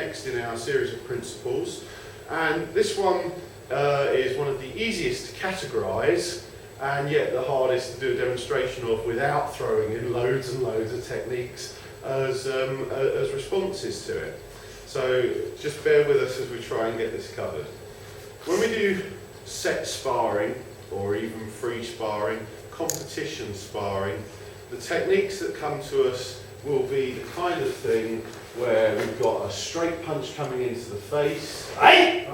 next in our series of principles, and this one is one of the easiest to categorise and yet the hardest to do a demonstration of without throwing in loads and loads of techniques as responses to it. So just bear with us as we try and get this covered. When we do set sparring, or even free sparring, competition sparring, the techniques that come to us will be the kind of thing where we've got a straight punch coming into the face. Right?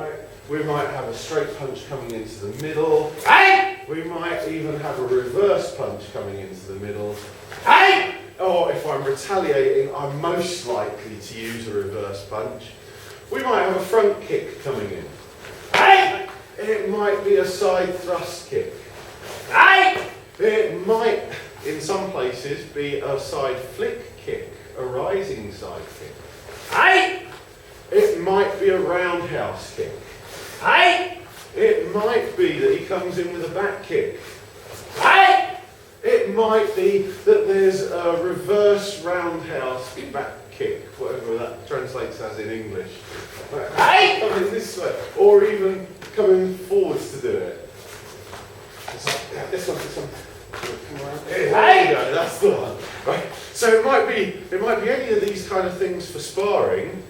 We might have a straight punch coming into the middle. We might even have a reverse punch coming into the middle. Or if I'm retaliating, I'm most likely to use a reverse punch. We might have a front kick coming in. It might be a side thrust kick. It might, in some places, be a side flick kick, a rising side kick. It might be a roundhouse kick. It might be that he comes in with a back kick. It might be that there's a reverse roundhouse back kick, whatever that translates as in English. Coming this way, or even coming forwards to do it. This one. Come around. There you go, that's the one. Right. So it might be any of these kind of things for sparring,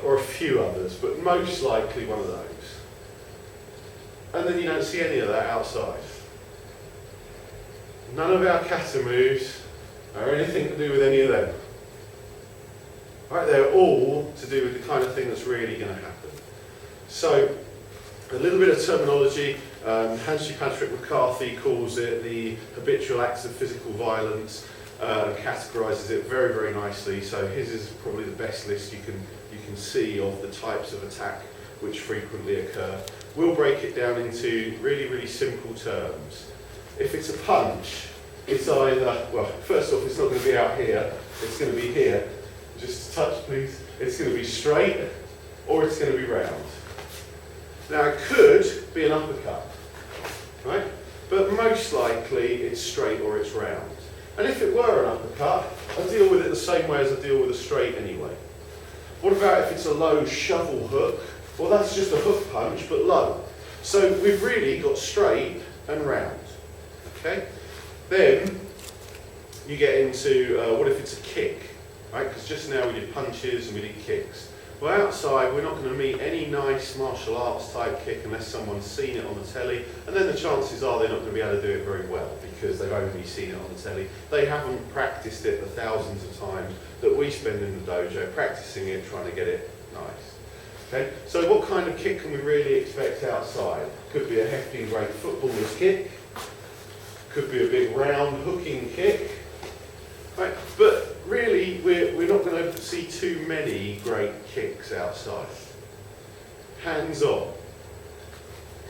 or a few others, but most likely one of those. And then you don't see any of that outside. None of our kata moves are anything to do with any of them. Right, they're all to do with the kind of thing that's really going to happen. So, a little bit of terminology. Hanshi Patrick McCarthy calls it the habitual acts of physical violence, categorises it very, very nicely. So his is probably the best list you can see of the types of attack which frequently occur. We'll break it down into really, really simple terms. If it's a punch, it's either, well, first off, it's not going to be out here, it's going to be here. Just a touch, please. It's going to be straight, or it's going to be round. Now, it could be an uppercut, right? But most likely, it's straight or it's round. And if it were an uppercut, I deal with it the same way as I deal with a straight anyway. What about if it's a low shovel hook? Well, that's just a hook punch, but low. So we've really got straight and round. Okay? Then you get into what if it's a kick, right? Because just now we did punches and we did kicks. Well, outside we're not going to meet any nice martial arts type kick unless someone's seen it on the telly, and then the chances are they're not going to be able to do it very well because they've only seen it on the telly. They haven't practiced it the thousands of times that we spend in the dojo practicing it, trying to get it nice. Okay? So what kind of kick can we really expect outside? Could be a hefty great footballer's kick. Could be a big round hooking kick, right? But really, we're not going to see too many great kicks outside. Hands on.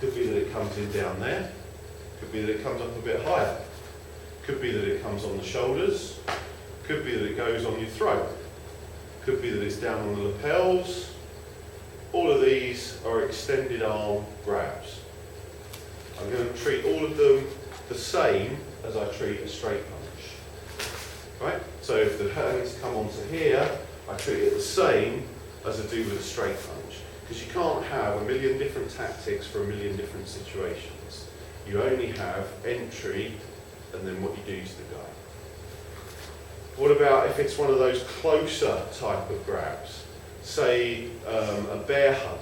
Could be that it comes in down there. Could be that it comes up a bit higher. Could be that it comes on the shoulders. Could be that it goes on your throat. Could be that it's down on the lapels. All of these are extended arm grabs. I'm going to treat all of them the same as I treat a straight punch. Right? So if the hands come onto here, I treat it the same as I do with a straight punch. Because you can't have a million different tactics for a million different situations. You only have entry and then what you do to the guy. What about if it's one of those closer type of grabs? Say a bear hug.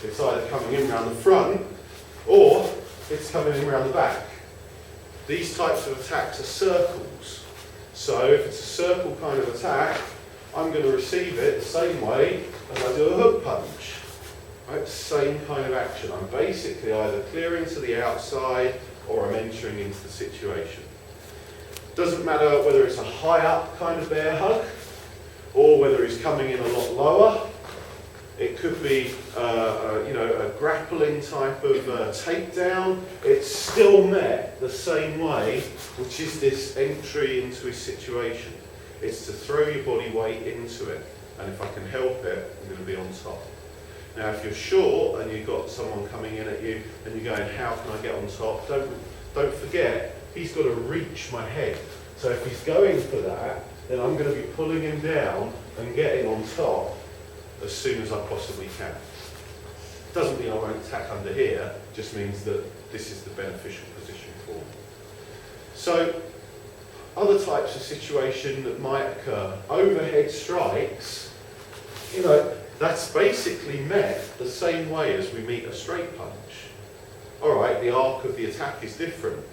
It's either coming in around the front or it's coming in around the back. These types of attacks are circles. So if it's a circle kind of attack, I'm going to receive it the same way as I do a hook punch. Right? Same kind of action. I'm basically either clearing to the outside or I'm entering into the situation. Doesn't matter whether it's a high up kind of bear hug or whether he's coming in a lot lower. It could be a grappling type of takedown. It's still met the same way, which is this entry into a situation. It's to throw your body weight into it, and if I can help it, I'm going to be on top. Now, if you're short and you've got someone coming in at you and you're going, how can I get on top? Don't forget, he's got to reach my head. So if he's going for that, then I'm going to be pulling him down and getting on top as soon as I possibly can. Doesn't mean I won't attack under here, just means that this is the beneficial position for me. So, other types of situation that might occur, overhead strikes, you know, that's basically met the same way as we meet a straight punch. Alright, the arc of the attack is different,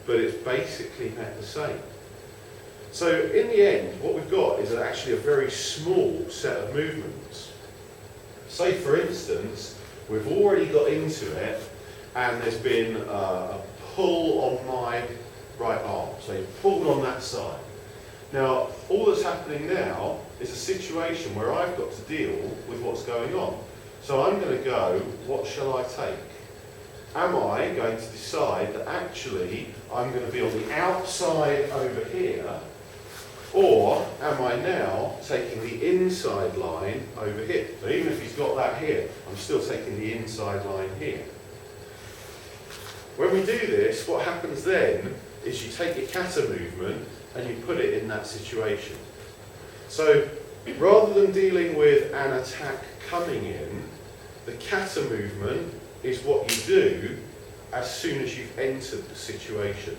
but it's basically met the same. So in the end, what we've got is actually a very small set of movements. Say for instance, we've already got into it, and there's been a pull on my right arm. So you've pulled on that side. Now, all that's happening now is a situation where I've got to deal with what's going on. So I'm going to go, what shall I take? Am I going to decide that actually I'm going to be on the outside over here, or am I now taking the inside line over here? So even if he's got that here, I'm still taking the inside line here. When we do this, what happens then is you take your kata movement and you put it in that situation. So rather than dealing with an attack coming in, the kata movement is what you do as soon as you've entered the situation.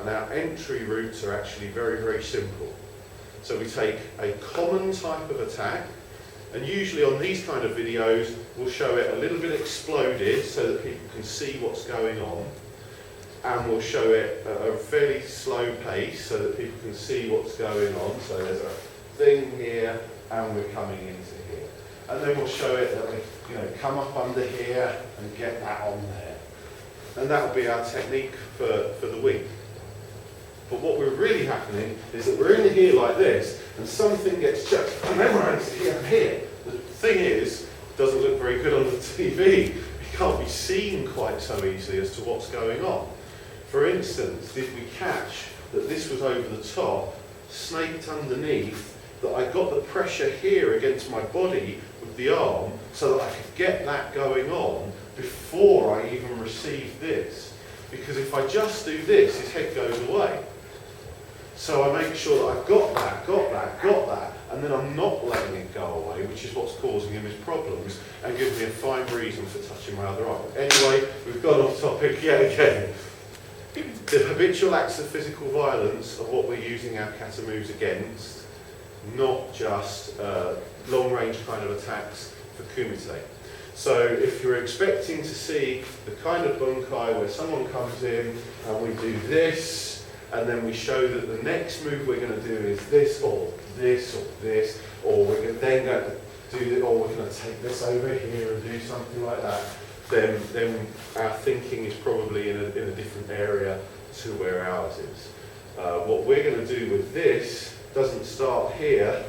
And our entry routes are actually very, very simple. So we take a common type of attack, and usually on these kind of videos we'll show it a little bit exploded so that people can see what's going on, and we'll show it at a fairly slow pace so that people can see what's going on. So there's a thing here and we're coming into here. And then we'll show it that we come up under here and get that on there. And that'll be our technique for the week. But what we're really happening is that we're in here like this, and something gets chucked, and then we're into here and here. The thing is, it doesn't look very good on the TV. It can't be seen quite so easily as to what's going on. For instance, did we catch that this was over the top, snaked underneath, that I got the pressure here against my body with the arm so that I could get that going on before I even received this? Because if I just do this, his head goes away. So I make sure that I've got that, and then I'm not letting it go away, which is what's causing him his problems and gives me a fine reason for touching my other arm. Anyway, we've gone off topic yet again. The habitual acts of physical violence are what we're using our kata moves against, not just long-range kind of attacks for kumite. So if you're expecting to see the kind of bunkai where someone comes in and we do this, and then we show that the next move we're going to do is this, or this, or this, or we're then going to do it, or we're going to take this over here and do something like that, then our thinking is probably in a different area to where ours is. What we're going to do with this doesn't start here.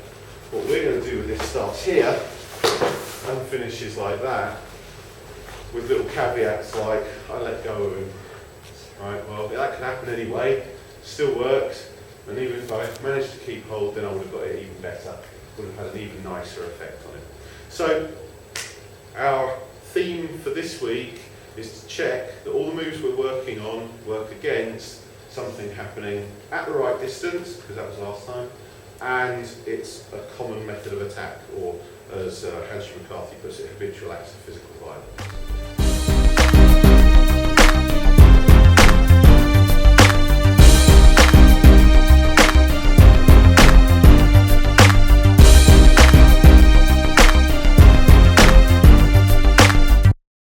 What we're going to do with this starts here and finishes like that, with little caveats like, I let go of him. Right, well, that could happen anyway, still works, and even if I managed to keep hold, then I would have got it even better, would have had an even nicer effect on it. So, our theme for this week is to check that all the moves we're working on work against something happening at the right distance, because that was last time, and it's a common method of attack, or as Hanshi McCarthy puts it, habitual acts of physical violence.